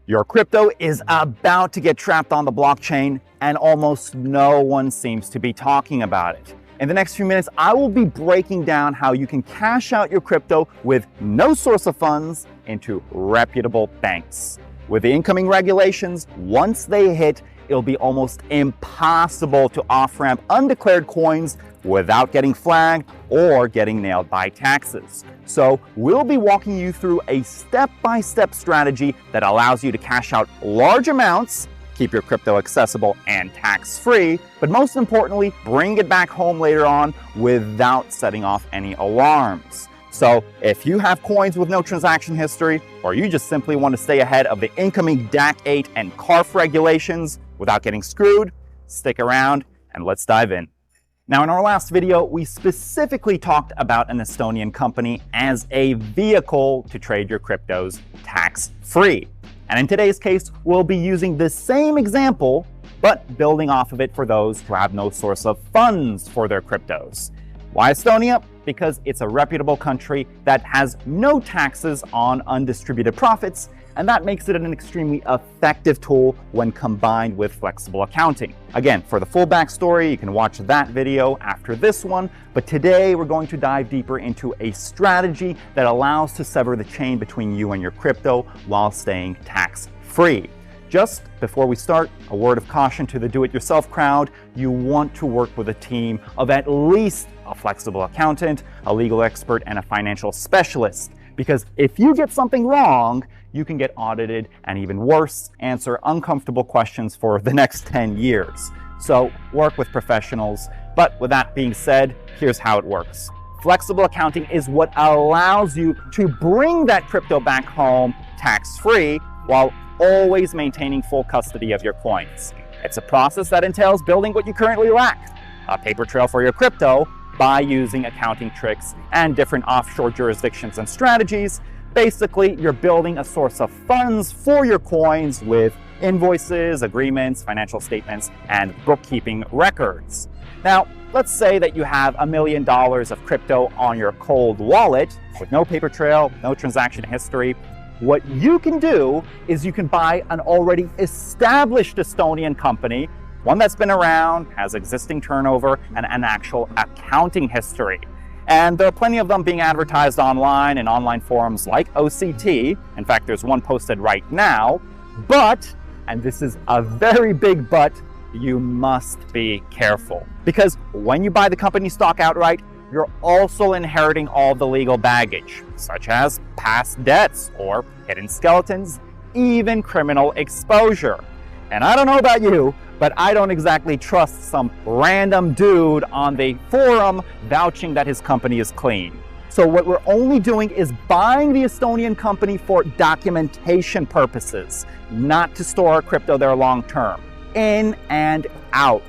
Your crypto is about to get trapped on the blockchain, and almost no one seems to be talking about it. In the next few minutes, I will be breaking down how you can cash out your crypto with no source of funds into reputable banks. With the incoming regulations, once they hit, it'll be almost impossible to off-ramp undeclared coins without getting flagged or getting nailed by taxes. So we'll be walking you through a step-by-step strategy that allows you to cash out large amounts, keep your crypto accessible and tax-free, but most importantly, bring it back home later on without setting off any alarms. So if you have coins with no transaction history, or you just simply want to stay ahead of the incoming DAC8 and CARF regulations without getting screwed, stick around and let's dive in. Now, in our last video, we specifically talked about an Estonian company as a vehicle to trade your cryptos tax-free. And in today's case, we'll be using the same example, but building off of it for those who have no source of funds for their cryptos. Why Estonia? Because it's a reputable country that has no taxes on undistributed profits, and that makes it an extremely effective tool when combined with flexible accounting. Again, for the full backstory, you can watch that video after this one, but today we're going to dive deeper into a strategy that allows to sever the chain between you and your crypto while staying tax-free. Just before we start, a word of caution to the do-it-yourself crowd. You want to work with a team of at least a flexible accountant, a legal expert, and a financial specialist. Because if you get something wrong, you can get audited and, even worse, answer uncomfortable questions for the next 10 years. So work with professionals. But with that being said, here's how it works. Flexible accounting is what allows you to bring that crypto back home tax-free while always maintaining full custody of your coins. It's a process that entails building what you currently lack, a paper trail for your crypto, by using accounting tricks and different offshore jurisdictions and strategies. Basically, you're building a source of funds for your coins with invoices, agreements, financial statements, and bookkeeping records. Now, let's say that you have $1 million of crypto on your cold wallet with no paper trail, no transaction history. What you can do is you can buy an already established Estonian company, one that's been around, has existing turnover, and an actual accounting history. And there are plenty of them being advertised online in online forums like OCT. In fact, there's one posted right now. But, and this is a very big but, you must be careful. Because when you buy the company stock outright, you're also inheriting all the legal baggage, such as past debts or hidden skeletons, even criminal exposure. And I don't know about you, but I don't exactly trust some random dude on the forum vouching that his company is clean. So what we're only doing is buying the Estonian company for documentation purposes, not to store our crypto there long term, in and out.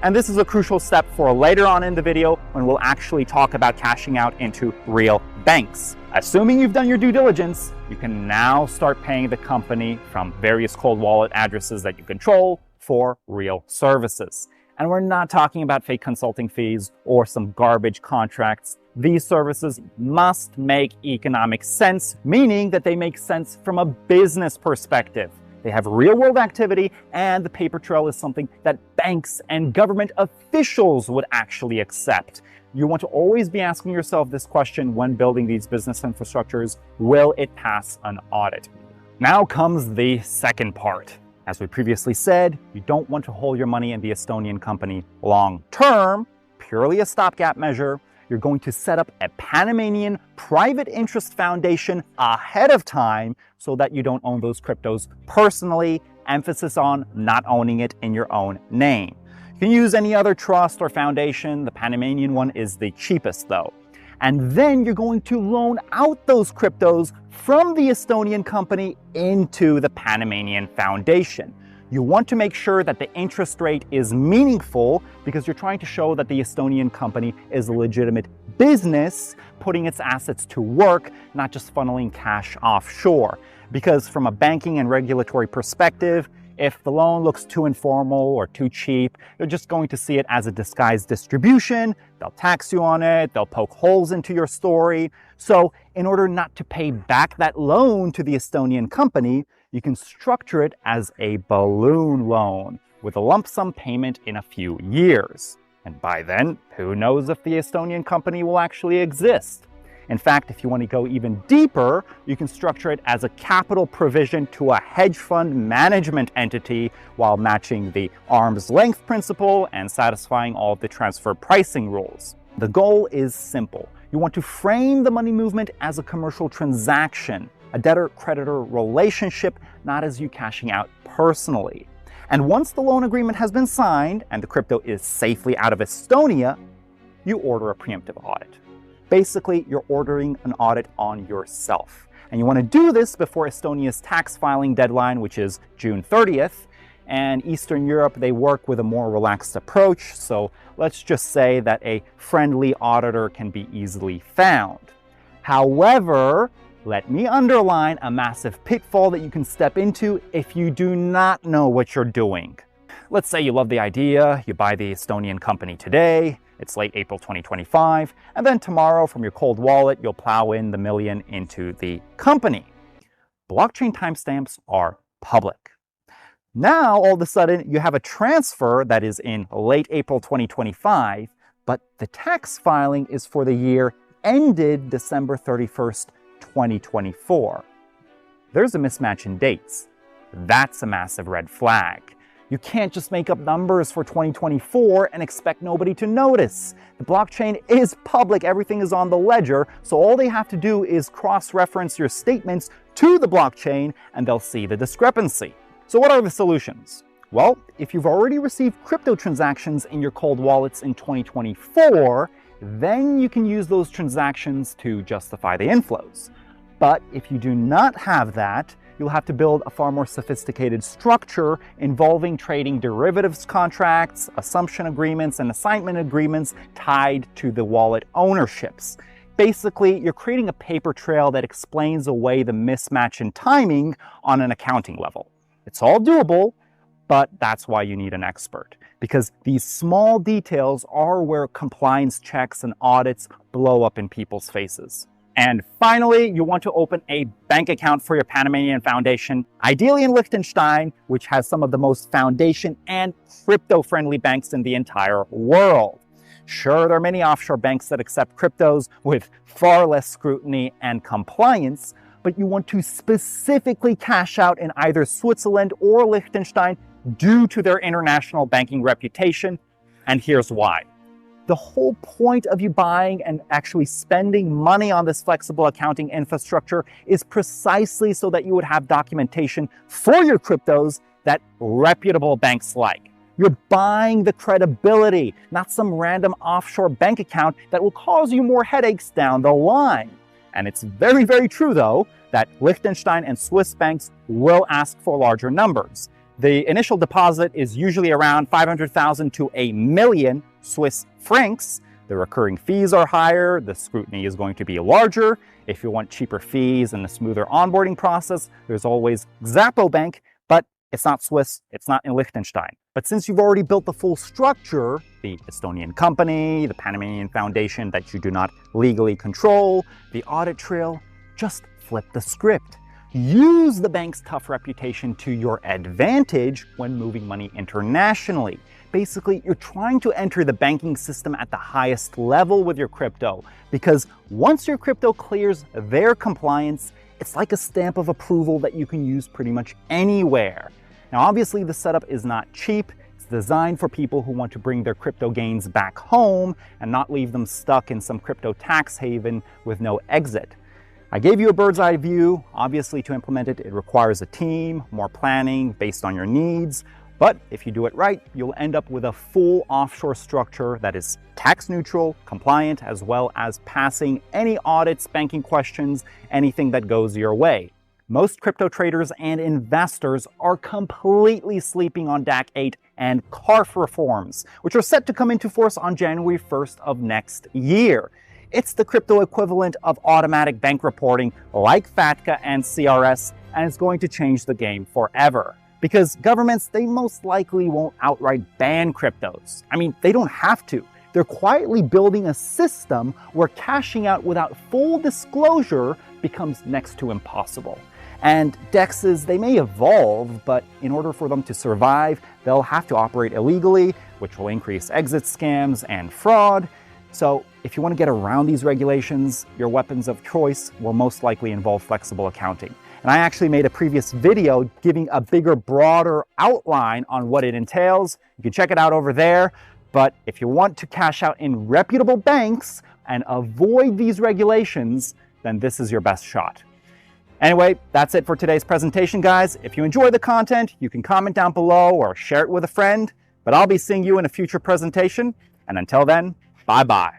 And this is a crucial step for later on in the video when we'll actually talk about cashing out into real banks. Assuming you've done your due diligence, you can now start paying the company from various cold wallet addresses that you control for real services. And we're not talking about fake consulting fees or some garbage contracts. These services must make economic sense, meaning that they make sense from a business perspective. They have real-world activity, and the paper trail is something that banks and government officials would actually accept. You want to always be asking yourself this question when building these business infrastructures: will it pass an audit? Now comes the second part. As we previously said, you don't want to hold your money in the Estonian company long-term, purely a stopgap measure. You're going to set up a Panamanian private interest foundation ahead of time so that you don't own those cryptos personally. Emphasis on not owning it in your own name. You can use any other trust or foundation. The Panamanian one is the cheapest though. And then you're going to loan out those cryptos from the Estonian company into the Panamanian foundation. You want to make sure that the interest rate is meaningful because you're trying to show that the Estonian company is a legitimate business, putting its assets to work, not just funneling cash offshore. Because from a banking and regulatory perspective, If the loan looks too informal or too cheap, they're just going to see it as a disguised distribution. They'll tax you on it. They'll poke holes into your story. So in order not to pay back that loan to the Estonian company, you can structure it as a balloon loan with a lump sum payment in a few years. And by then, who knows if the Estonian company will actually exist? In fact, if you want to go even deeper, you can structure it as a capital provision to a hedge fund management entity while matching the arm's length principle and satisfying all of the transfer pricing rules. The goal is simple. You want to frame the money movement as a commercial transaction, a debtor-creditor relationship, not as you cashing out personally. And once the loan agreement has been signed and the crypto is safely out of Estonia, you order a preemptive audit. Basically, you're ordering an audit on yourself. And you want to do this before Estonia's tax filing deadline, which is June 30th. And Eastern Europe, they work with a more relaxed approach. So let's just say that a friendly auditor can be easily found. However, let me underline a massive pitfall that you can step into if you do not know what you're doing. Let's say you love the idea, you buy the Estonian company today, it's late April 2025, and then tomorrow from your cold wallet, you'll plow in the million into the company. Blockchain timestamps are public. Now, all of a sudden, you have a transfer that is in late April 2025, but the tax filing is for the year ended December 31st, 2024. There's a mismatch in dates. That's a massive red flag. You can't just make up numbers for 2024 and expect nobody to notice. The blockchain is public, everything is on the ledger, so all they have to do is cross-reference your statements to the blockchain and they'll see the discrepancy. So what are the solutions? Well, if you've already received crypto transactions in your cold wallets in 2024, then you can use those transactions to justify the inflows. But if you do not have that, you'll have to build a far more sophisticated structure involving trading derivatives contracts, assumption agreements, and assignment agreements tied to the wallet ownerships. Basically, you're creating a paper trail that explains away the mismatch in timing on an accounting level. It's all doable, but that's why you need an expert, because these small details are where compliance checks and audits blow up in people's faces. And finally, you want to open a bank account for your Panamanian foundation, ideally in Liechtenstein, which has some of the most foundation and crypto-friendly banks in the entire world. Sure, there are many offshore banks that accept cryptos with far less scrutiny and compliance, but you want to specifically cash out in either Switzerland or Liechtenstein due to their international banking reputation, and here's why. The whole point of you buying and actually spending money on this flexible accounting infrastructure is precisely so that you would have documentation for your cryptos that reputable banks like. You're buying the credibility, not some random offshore bank account that will cause you more headaches down the line. And it's very, very true, though, that Liechtenstein and Swiss banks will ask for larger numbers. The initial deposit is usually around 500,000 to a million Swiss francs. The recurring fees are higher, the scrutiny is going to be larger. If you want cheaper fees and a smoother onboarding process, there's always Xapo Bank, but it's not Swiss, it's not in Liechtenstein. But since you've already built the full structure, the Estonian company, the Panamanian foundation that you do not legally control, the audit trail, just flip the script. Use the bank's tough reputation to your advantage when moving money internationally. Basically, you're trying to enter the banking system at the highest level with your crypto, because once your crypto clears their compliance, it's like a stamp of approval that you can use pretty much anywhere. Now, obviously, the setup is not cheap. It's designed for people who want to bring their crypto gains back home and not leave them stuck in some crypto tax haven with no exit. I gave you a bird's eye view. Obviously, to implement it, it requires a team, more planning based on your needs. But if you do it right, you'll end up with a full offshore structure that is tax neutral, compliant, as well as passing any audits, banking questions, anything that goes your way. Most crypto traders and investors are completely sleeping on DAC8 and CARF reforms, which are set to come into force on January 1st of next year. It's the crypto equivalent of automatic bank reporting like FATCA and CRS, and it's going to change the game forever. because governments, they most likely won't outright ban cryptos. I mean, they don't have to. They're quietly building a system where cashing out without full disclosure becomes next to impossible. And DEXs, they may evolve, but in order for them to survive, they'll have to operate illegally, which will increase exit scams and fraud. So if you want to get around these regulations, your weapons of choice will most likely involve flexible accounting. And I actually made a previous video giving a bigger, broader outline on what it entails. You can check it out over there. But if you want to cash out in reputable banks and avoid these regulations, then this is your best shot. Anyway, that's it for today's presentation, guys. If you enjoy the content, you can comment down below or share it with a friend. But I'll be seeing you in a future presentation. And until then, bye-bye.